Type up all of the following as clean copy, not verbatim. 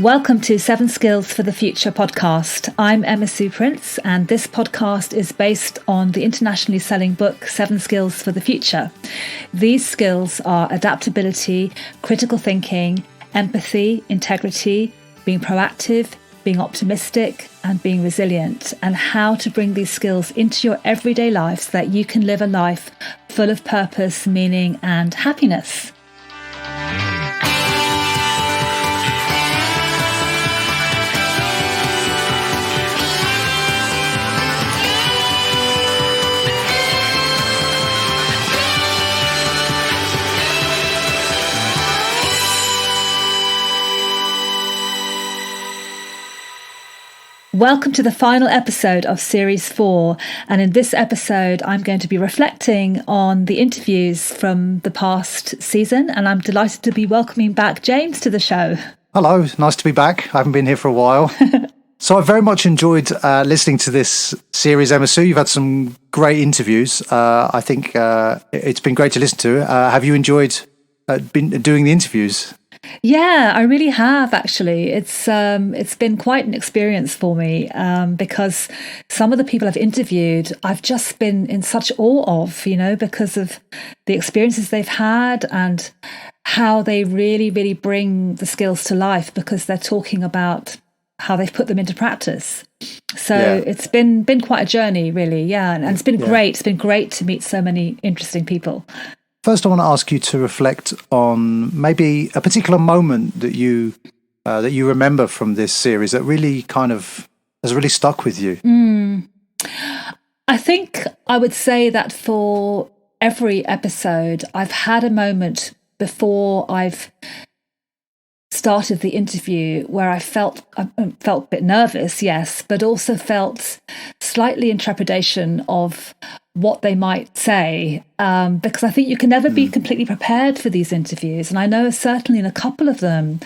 Welcome to Seven Skills for the Future podcast. I'm Emma Sue Prince, and this podcast is based on the internationally selling book, Seven Skills for the Future. These skills are adaptability, critical thinking, empathy, integrity, being proactive, being optimistic, and being resilient, and how to bring these skills into your everyday life so that you can live a life full of purpose, meaning, and happiness. Welcome to the final episode of Series 4, and in this episode I'm going to be reflecting on the interviews from the past season, and I'm delighted to be welcoming back James to the show. Hello, nice to be back. I haven't been here for a while. So I've very much enjoyed listening to this series, Emma Sue. You've had some great interviews. I think it's been great to listen to. Have you enjoyed been doing the interviews? Yeah, I really have, actually. It's been quite an experience for me because some of the people I've interviewed, I've just been in such awe of, because of the experiences they've had and how they really, really bring the skills to life because they're talking about how they've put them into practice. So It's been quite a journey, really. Yeah, and it's been great. It's been great to meet so many interesting people. First, I want to ask you to reflect on maybe a particular moment that you remember from this series that really kind of has really stuck with you. I think I would say that for every episode, I've had a moment before I've started the interview where I felt a bit nervous, yes, but also felt slightly in trepidation of what they might say, because I think you can never be completely prepared for these interviews. And I know certainly in a couple of them,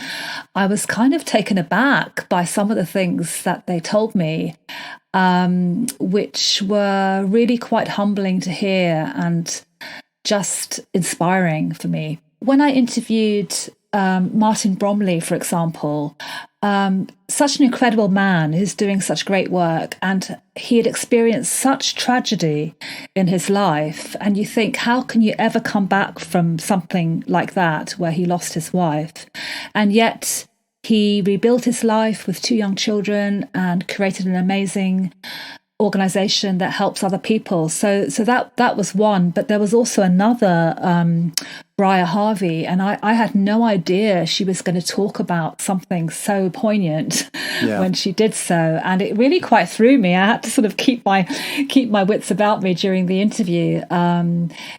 I was kind of taken aback by some of the things that they told me, which were really quite humbling to hear and just inspiring for me. When I interviewed Martin Bromley, for example, such an incredible man who's doing such great work, and he had experienced such tragedy in his life, and you think, how can you ever come back from something like that where he lost his wife? And yet he rebuilt his life with 2 young children and created an amazing organization that helps other people. So that was one, but there was also another, Briar Harvey, and I had no idea she was going to talk about something so poignant when she did so, and it really quite threw me. I had to sort of keep my wits about me during the interview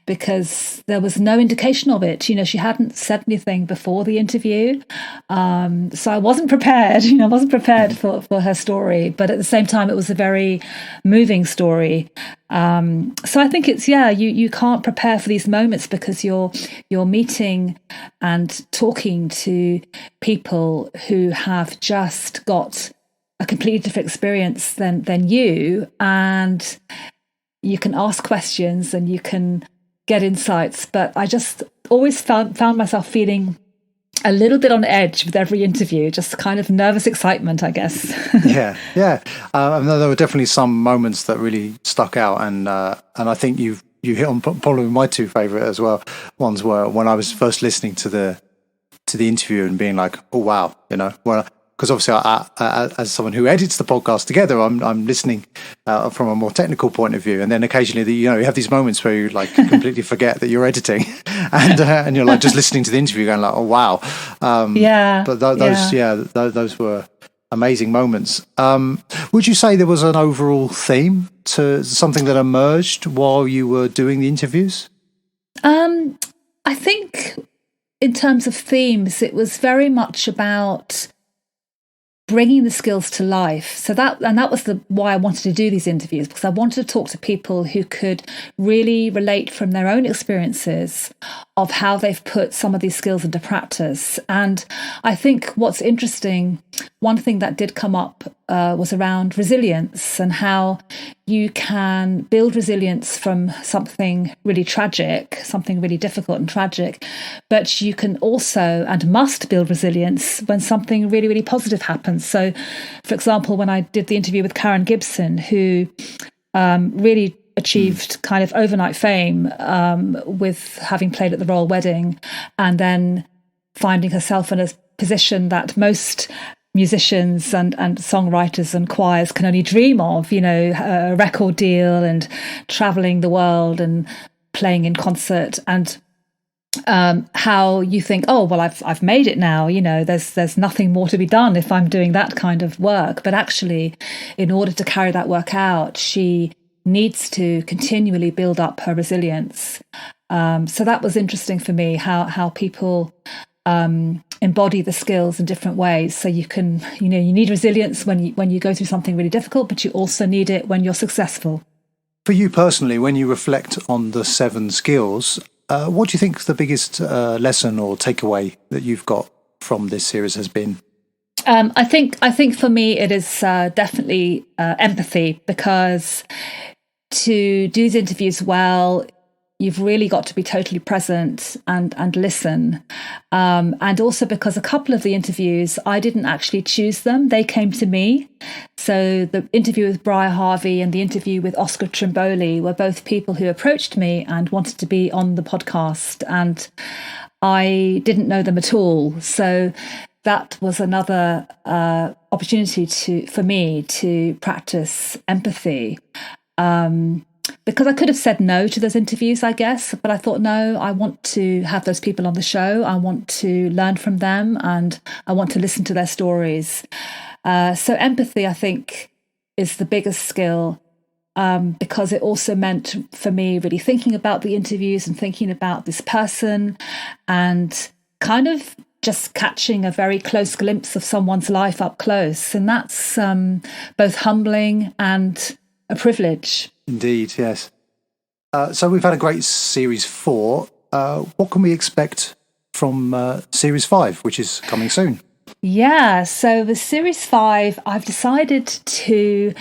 because there was no indication of it. She hadn't said anything before the interview, so I wasn't prepared. I wasn't prepared for her story, but at the same time, it was a very moving story. So I think it's you can't prepare for these moments because you're meeting and talking to people who have just got a completely different experience than you, and you can ask questions and you can get insights. But I just always found myself feeling a little bit on edge with every interview, just kind of nervous excitement, I guess. Yeah. I know there were definitely some moments that really stuck out, and I think you hit on probably my 2 favourite as well. Ones were when I was first listening to the interview and being like, oh wow, because obviously I, as someone who edits the podcast together, I'm listening from a more technical point of view, and then occasionally you have these moments where you like completely forget that you're editing, and you're like just listening to the interview, going like, oh wow, But those were amazing moments. Would you say there was an overall theme to something that emerged while you were doing the interviews? I think in terms of themes, it was very much about bringing the skills to life. So that was why I wanted to do these interviews, because I wanted to talk to people who could really relate from their own experiences of how they've put some of these skills into practice. And I think what's interesting, one thing that did come up was around resilience and how you can build resilience from something really tragic, something really difficult and tragic, but you can also and must build resilience when something really, really positive happens. So, for example, when I did the interview with Karen Gibson, who really achieved kind of overnight fame with having played at the Royal Wedding, and then finding herself in a position that most musicians and songwriters and choirs can only dream of, a record deal and traveling the world and playing in concert, and how you think, oh, well, I've made it now, there's nothing more to be done if I'm doing that kind of work. But actually, in order to carry that work out, she needs to continually build up her resilience. So that was interesting for me, how people embody the skills in different ways. So you can, you need resilience when you go through something really difficult, but you also need it when you're successful. For you personally, when you reflect on the 7 skills, what do you think the biggest lesson or takeaway that you've got from this series has been? I think for me it is definitely empathy, because to do these interviews well, you've really got to be totally present and listen. And also because a couple of the interviews, I didn't actually choose them. They came to me. So the interview with Briar Harvey and the interview with Oscar Trimboli were both people who approached me and wanted to be on the podcast. And I didn't know them at all. So that was another opportunity for me to practice empathy. Because I could have said no to those interviews, I guess, but I thought, no, I want to have those people on the show. I want to learn from them and I want to listen to their stories. So empathy, I think, is the biggest skill, because it also meant for me really thinking about the interviews and thinking about this person and kind of just catching a very close glimpse of someone's life up close. And that's both humbling and a privilege. Indeed, yes. So we've had a great Series 4. What can we expect from Series 5, which is coming soon? Yeah, so with Series 5, I've decided to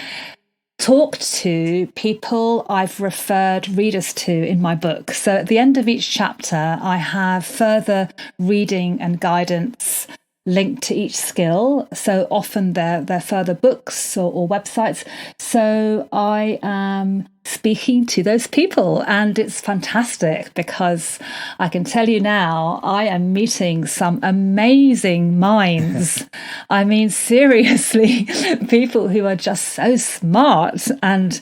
talk to people I've referred readers to in my book. So at the end of each chapter, I have further reading and guidance linked to each skill. So often they're further books or websites. So I am speaking to those people, and it's fantastic because I can tell you now, I am meeting some amazing minds. I mean, seriously, people who are just so smart. And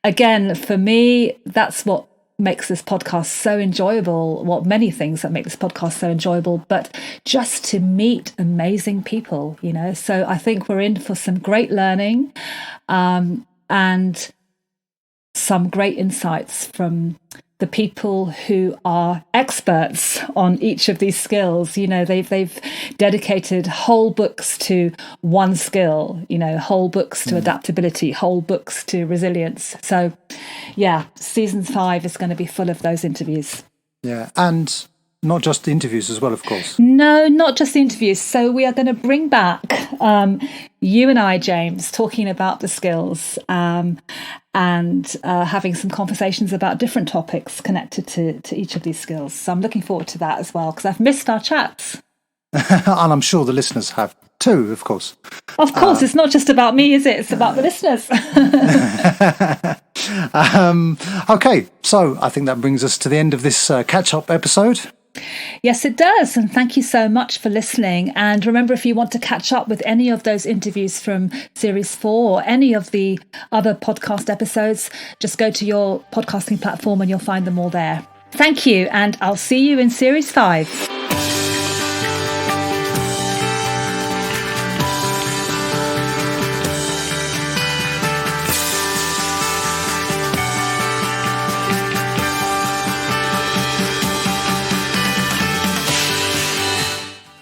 again, for me, that's what makes this podcast so enjoyable. Well, many things that make this podcast so enjoyable, but just to meet amazing people, So I think we're in for some great learning and some great insights from the people who are experts on each of these skills. They've dedicated whole books to one skill, whole books to adaptability, whole books to resilience. So yeah, season 5 is going to be full of those interviews. Yeah, and not just the interviews as well, of course. No, not just the interviews. So we are going to bring back you and I, James, talking about the skills and having some conversations about different topics connected to each of these skills. So I'm looking forward to that as well, because I've missed our chats. And I'm sure the listeners have too, of course. Of course, it's not just about me, is it? It's about the listeners. Okay, so I think that brings us to the end of this catch-up episode. Yes, it does. And thank you so much for listening. And remember, if you want to catch up with any of those interviews from Series 4 or any of the other podcast episodes, just go to your podcasting platform and you'll find them all there. Thank you. And I'll see you in Series 5.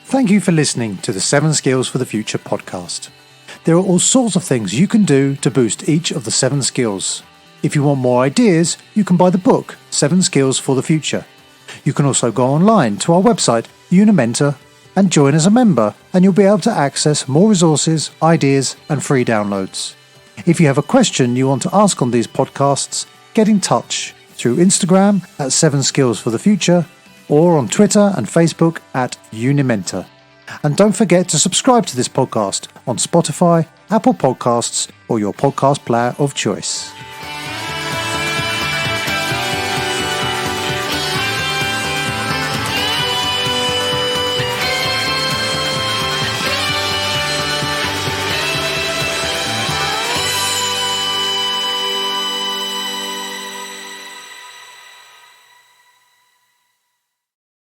Thank you for listening to the 7 Skills for the Future podcast. There are all sorts of things you can do to boost each of the 7 skills. If you want more ideas, you can buy the book, 7 Skills for the Future. You can also go online to our website, Unimentor, and join as a member, and you'll be able to access more resources, ideas, and free downloads. If you have a question you want to ask on these podcasts, get in touch through Instagram at 7 Skills for the Future, or on Twitter and Facebook at Unimentor. And don't forget to subscribe to this podcast on Spotify, Apple Podcasts, or your podcast player of choice.